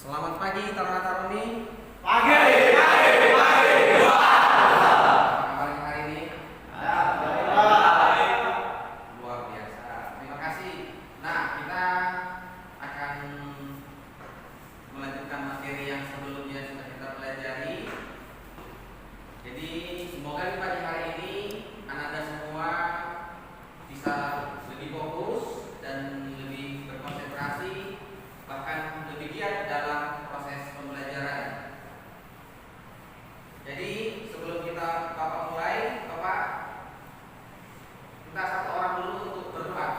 Selamat pagi Taruna Taruni. Pagi, pagi, pagi. Apa kabarnya hari ini? Baik. Luar biasa. Terima kasih. Nah, kita akan melanjutkan materi yang sebelumnya sudah kita pelajari. Jadi semoga di pagi hari ini Anda semua bisa lebih fokus dan lebih berkonsentrasi, bahkan lebih giat dalam proses pembelajaran. Jadi sebelum Bapak mulai, Bapak minta satu orang dulu untuk berdoa.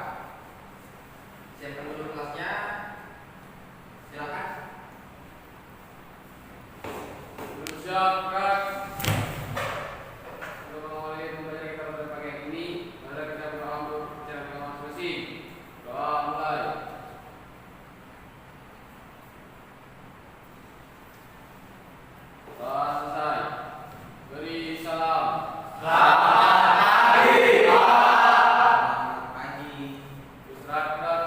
Siapkan dulu kelasnya. Silakan. Ucapkan mulai membaca kita pada pagi hari ini. Mari kita berdoa untuk jaga masing-masing. Doa mulai. Doa selesai. Beri salam. Selamat pagi. Ucapkan.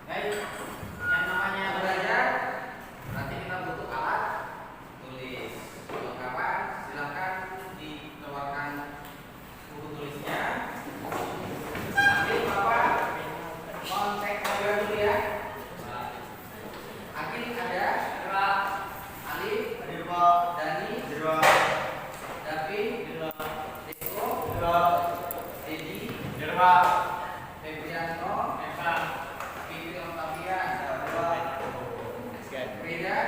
Baik, yang namanya belajar nanti kita butuh alat tulis. Kawan-kawan silakan dikeluarkan buku tulisnya. Nanti Bapak kontak saya dulu ya. Akhir ada Alif, Dani, David, Deko, Dedi, Febrianto, Fitri Octavian, Rida,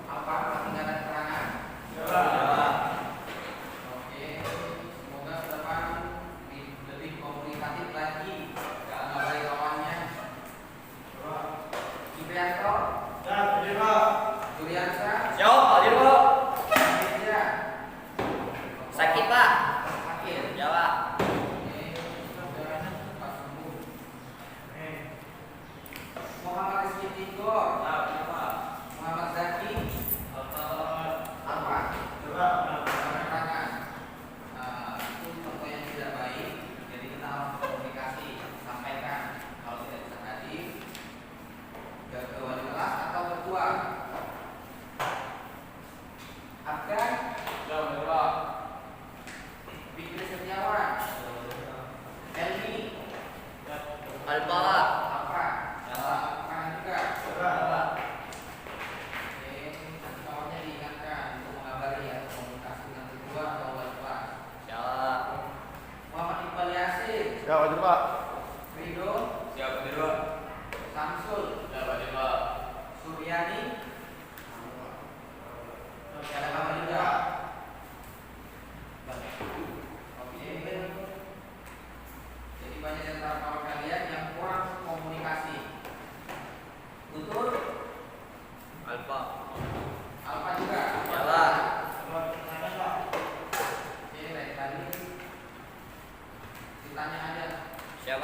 apa tinggal ada keterangan? Oke, semoga ke depan lebih komunikatif lagi, dari kawannya. Ciprianto, Juliansa, Media, Sakit Pak? Akhir. Jawa. Oke, sudah cepat sembuh. Muhammad Rizky Tigor, Muhammad Zaki, apa? Tangan. Itu contoh yang tidak baik. Jadi kita harus komunikasi, sampaikan kalau tidak bisa hadir ke wali kelas atau ketua. Afgan, Fikri Setiawan, Elmi, Alpala. apa? Apa juga? Oke, nanti kawannya diingatkan untuk mengabari ya komunikasi dengan ketua atau wali kelas. Jawa. Muhammad Iqbal Yasin, Rido, Samsul, Suryani, ada kawan juga. Oke, jadi banyak di antara kawan kalian yang kurang komunikasi. Betul? Alfa. Alfa juga. Jawa. Oke, dari tadi ditanya aja. Siap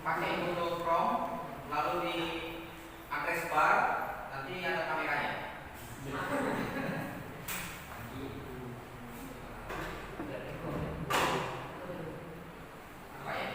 pakai Google Chrome, lalu di address bar nanti ada kameranya. Apa ya?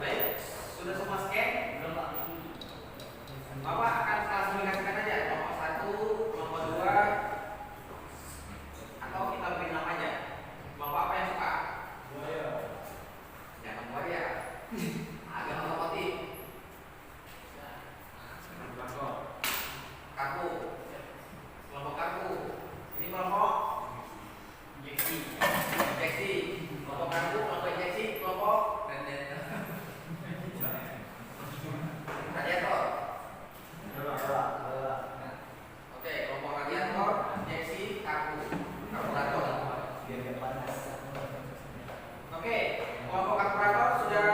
Baik, sudah semua scan? Bapak akan langsung dikasihkan aja kelompok 1, kelompok 2, atau kita beri nama aja. Bapak apa yang suka? Buaya. Jangan buaya. Agak otomotif. Kaku. Kelompok kaku. Ini kelompok injeksi. Injeksi. Kelompok kaku, kelompok injeksi, kelompok radiator. Oke, kelompok radiator, injeksi, kaku, karburator. Oke, kelompok karburator sudah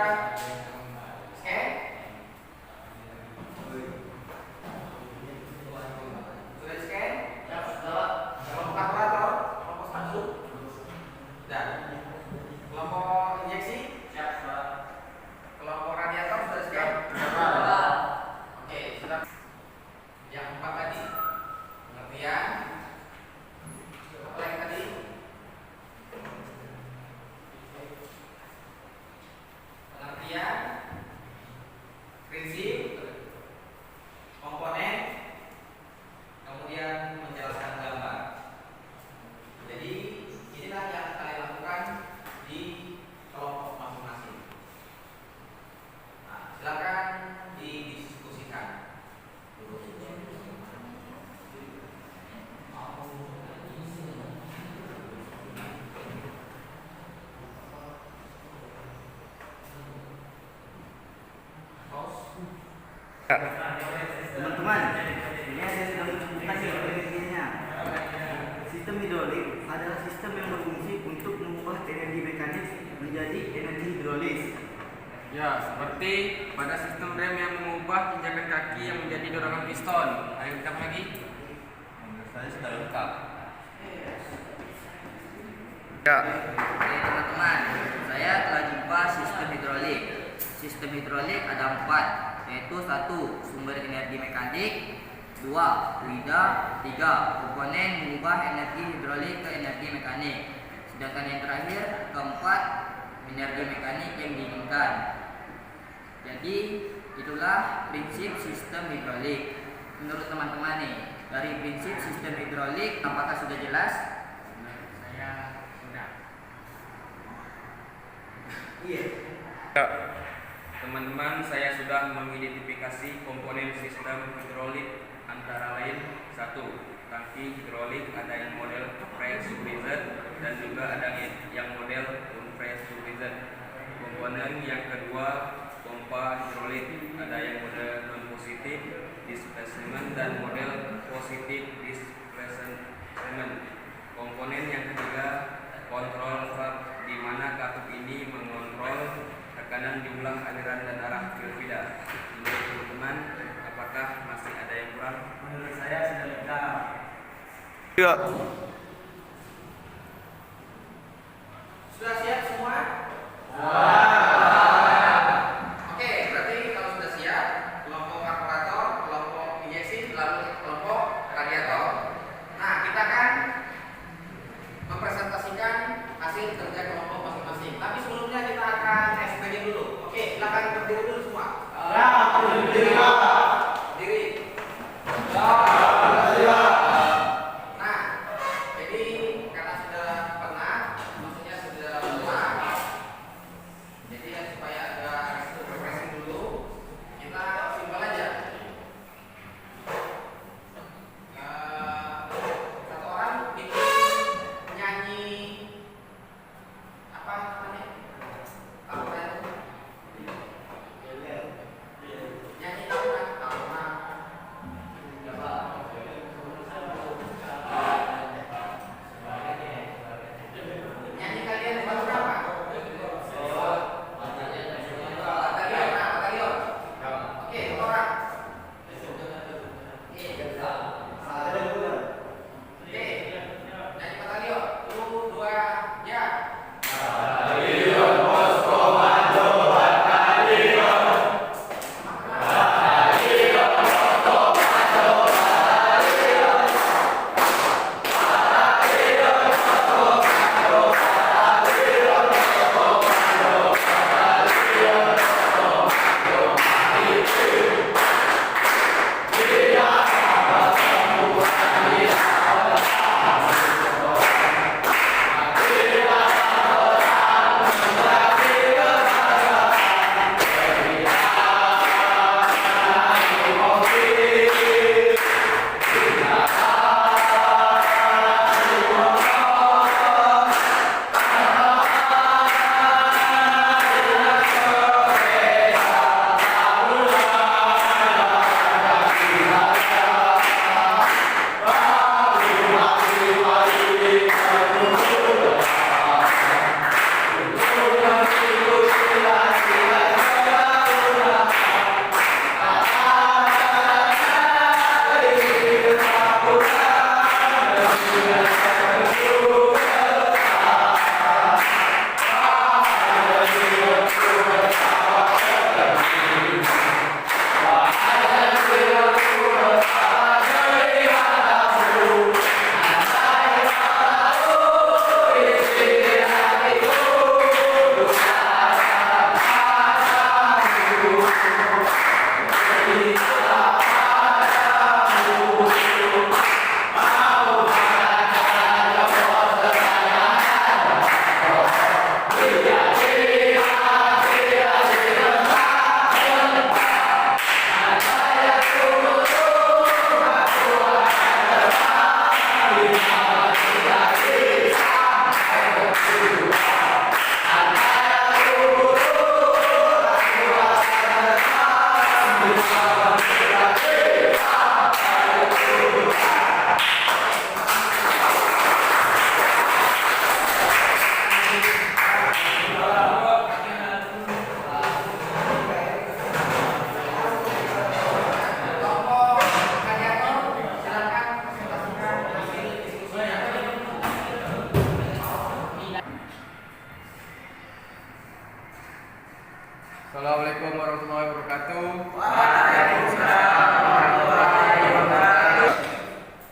scan? Sudah di scan? Kelompok karburator, kelompok 1. Sudah. Kelompok injeksi? Kelompok radiator sudah scan? Oke, sudah. Yang 4 tadi pengertian. Apa lagi tadi? Pengertian, prinsip, komponen, kemudian menjelaskan gambar. Jadi inilah yang kalian lakukan di kelompok masing-masing. Nah, silakan didiskusikan. Teman-teman, ini saya sudah mencukupkan definisinya. Sistem hidrolik adalah sistem yang berfungsi untuk mengubah energi mekanik menjadi energi hidrolis. Ya, seperti pada sistem rem yang mengubah injakan kaki yang menjadi dorongan piston. Ayo kita lagi. Menurut saya sudah lengkap. Ya. Oke teman-teman, saya telah jumpa sistem hidrolik. Sistem hidrolik ada 4, yaitu 1. Sumber energi mekanik, 2. Fluida, 3. Komponen mengubah energi hidrolik ke energi mekanik. Sedangkan yang terakhir, keempat, energi mekanik yang diinginkan. Jadi itulah prinsip sistem hidrolik. Menurut teman-teman nih, dari prinsip sistem hidrolik apakah sudah jelas? Saya sudah. Iya. Teman-teman, saya sudah mengidentifikasi komponen sistem hidrolik antara lain 1. Tangki hidrolik ada yang model pressurized dan juga ada yang model unpressurized. Komponen yang kedua, pompa hidrolik ada yang model non-positive displacement dan model positive displacement. Komponen yang ketiga, kontrol valve di mana katup ini mengontrol tekanan jumlah aliran dan arah fluida. Menurut teman-teman, apakah masih ada yang kurang? Menurut saya sudah lengkap. Ya. Sudah siap semua? Oke, berarti kalau sudah siap, kelompok karburator, kelompok injeksi, lalu kelompok radiator. Nah, kita akan mempresentasikan hasil kerja kelompok masing-masing. Tapi sebelumnya kita akan SPG dulu. Oke, silakan berdiri dulu semua. Berdiri. Nah,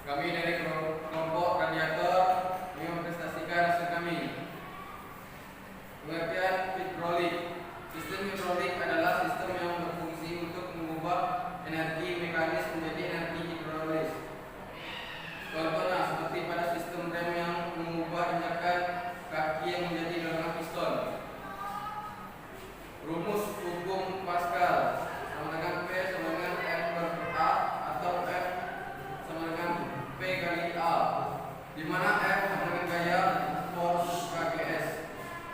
Kami dari kelompok radiator ingin mempresentasikan hasil kami. Pengertian hidrolik. Sistem hidrolik adalah sistem yang berfungsi untuk mengubah energi mekanis menjadi energi hidrolis. Contohnya seperti pada sistem rem yang mengubah injakan kaki yang menjadi dorongan piston. Rumus hukum Pascal sama dengan P sama dengan F per A atau F sama dengan P kali A, di mana F sama dengan gaya force KGS,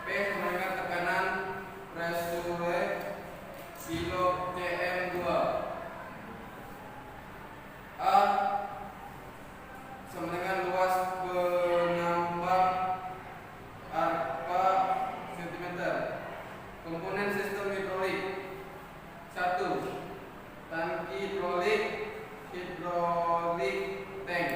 P sama dengan tekanan pressure kilo cm2, A sama dengan luas penambang arpa cm. Komponen sistem hidrolik. 1. Tangki hidrolik tank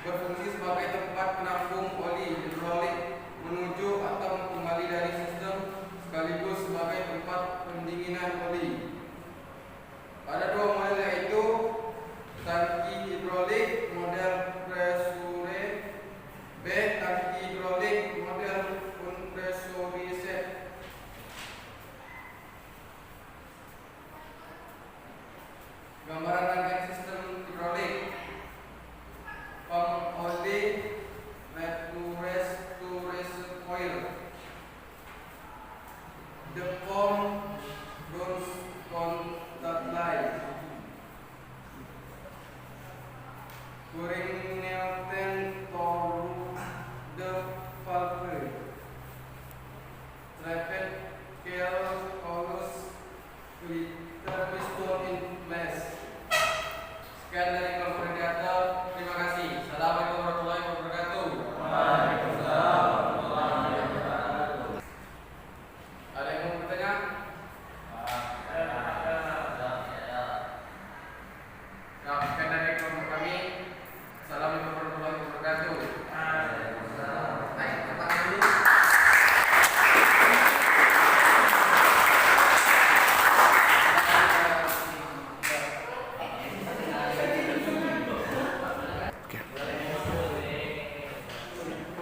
berfungsi sebagai tempat penampung oli hidrolik menuju atau kembali dari sistem sekaligus sebagai tempat pendinginan oli. Ada dua model yaitu tangki hidrolik model pressure, B tangki hidrolik model unpressurized. Gambaran rangkaian sistem hidrolik. Pump oli made to reservoir. The pump runs contact line. Boring Newton through the valve. Rapid calculus with the piston in place. Sekian dari kelompok radiator. Terima kasih. Assalamualaikum warahmatullahi wabarakatuh. Waalaikumsalam warahmatullahi wabarakatuh. Ada yang mau bertanya? Ya, sekian dari kelompok kami. Assalamualaikum warahmatullahi wabarakatuh. Baik, pertanyaan dulu.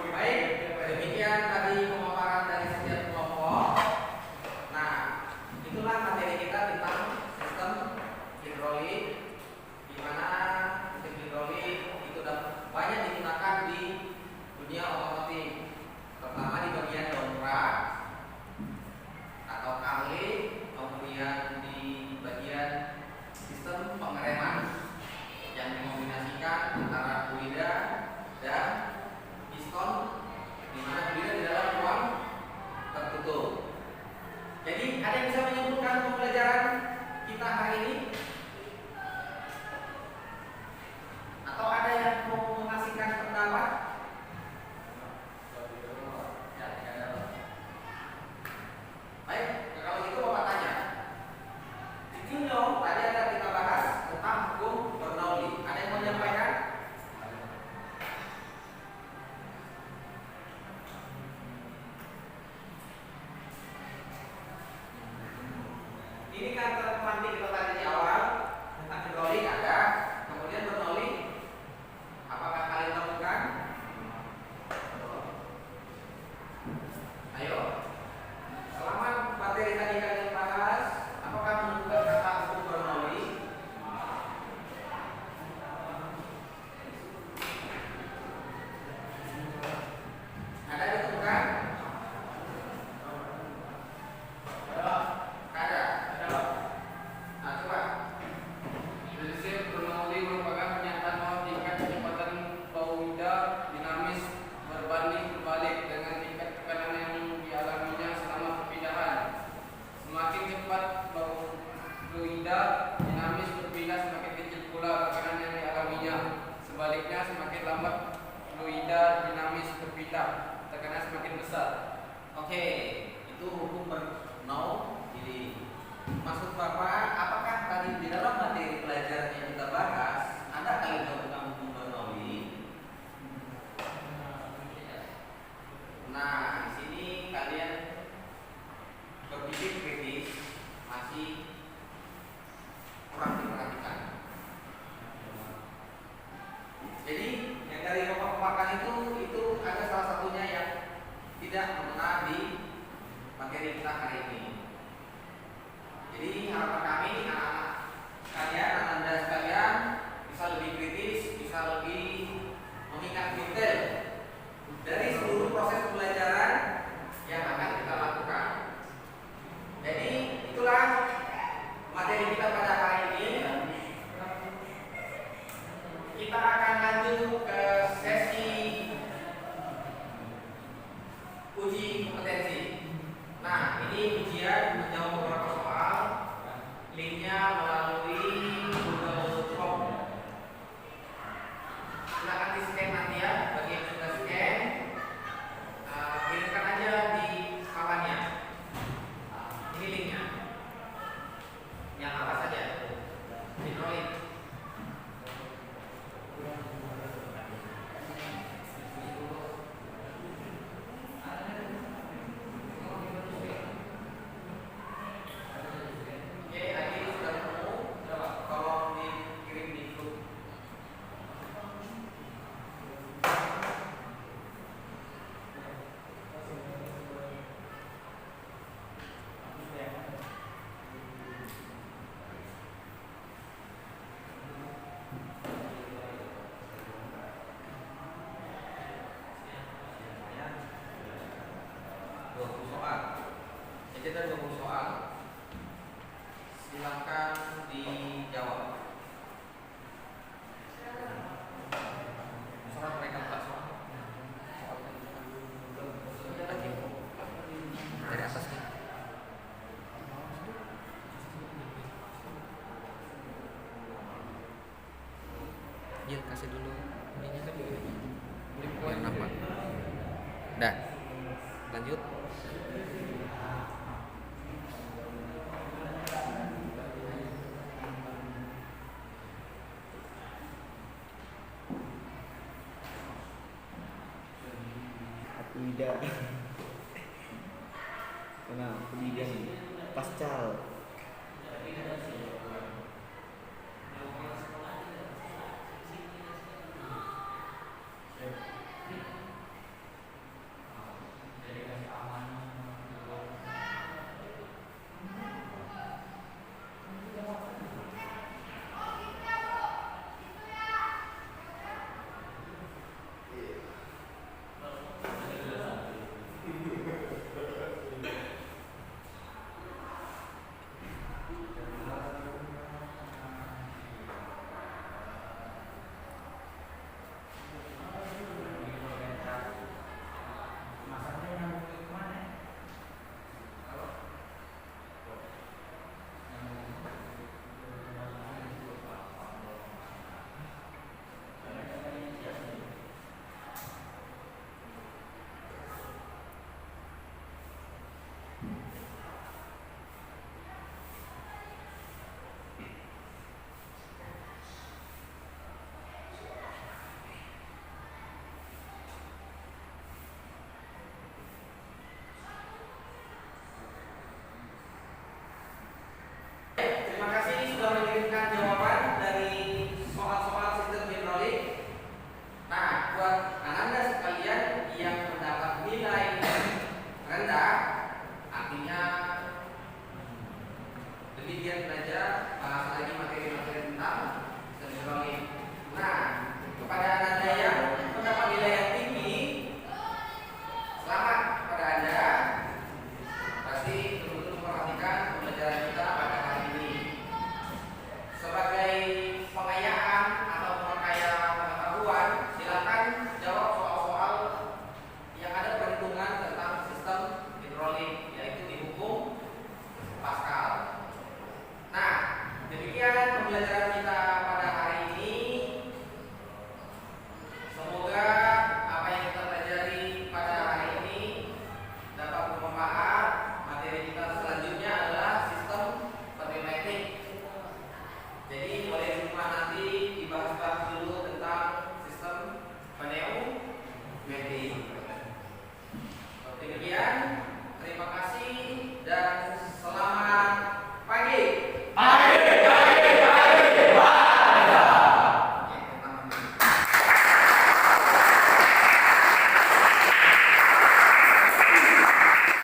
Baik, demikian tadi pemaparan dari setiap kelompok. Nah, itulah materi kita tentang sistem hidrolik, di mana sistem hidrolik itu banyak digunakan di dunia otomotif, terutama di bagian dongkrak atau kali, kemudian di bagian sistem pengereman yang dikombinasikan antara fluida dan piston, di mana fluida di dalam ruang tertutup. Jadi ada yang bisa menyebutkan pembelajaran kita hari ini? Atau ada yang mau mengasihkan pendapat? Ya, tidak ada. Baik, kalau gitu Bapak tanya. Di Junyo tadi ada kita bahas tentang hukum Bernoulli. Ada yang mau menyampaikan? Ini kan terpemantik kita tadi di awal tentang hidrolik ada, kemudian Bernoulli. Apakah kalian temukan? Ayo. Selama materi tadi kalian bahas, apakah menemukan kata hukum Bernoulli? Ada ditemukan? Ada. Nah, coba. Prinsip Bernoulli merupakan pernyataan bahwa tingkat kecepatan fluida dinamis berbanding terbalik dengan tingkat tekanan yang dialaminya selama perpindahan. Semakin cepat fluida dinamis berpindah, semakin kecil pula tekanan yang dialaminya. Sebaliknya, semakin lambat fluida dinamis berpindah, tekanan semakin besar. Oke, itu hukum Bernoulli. Maksud Bapak, apakah tadi di dalam materi pelajaran yang kita bahas ada kali tentang hukum Bernoulli? Nah, di sini kalian berpikir kritis, masih melalui Google Form. Silakan di scan nanti ya, bagi yang sudah scan, kirimkan aja di kawannya. Ini linknya. Yang apa saja? Hidrolik. Oke, tadi sudah ketemu. Tolong dikirim di grup. Soal. Jadi ada 20 soal. Silakan dijawab. Soal mereka Pak soal. Dari atas nih. Iya, kasih dulu ininya kan biar nampak. Dah. Lanjut. Tidak. Nah, kemudian pascal. Terima kasih sudah mengirimkan jawaban dari soal-soal sistem hidrolik. Nah, buat Anda sekalian yang mendapat nilai rendah, artinya lebih giat belajar, bahas lagi materi-materi tentang sistem hidrolik. Nah, kepada Anda yang mendapat nilai yang tinggi, selamat kepada Anda. Pasti betul-betul memperhatikan pembelajaran kita pada hari ini. Sebagai pengayaan atau pengkaya pengetahuan, silakan jawab soal-soal yang ada perhitungan tentang sistem hidrolik, yaitu di hukum Pascal. Nah, demikian pembelajaran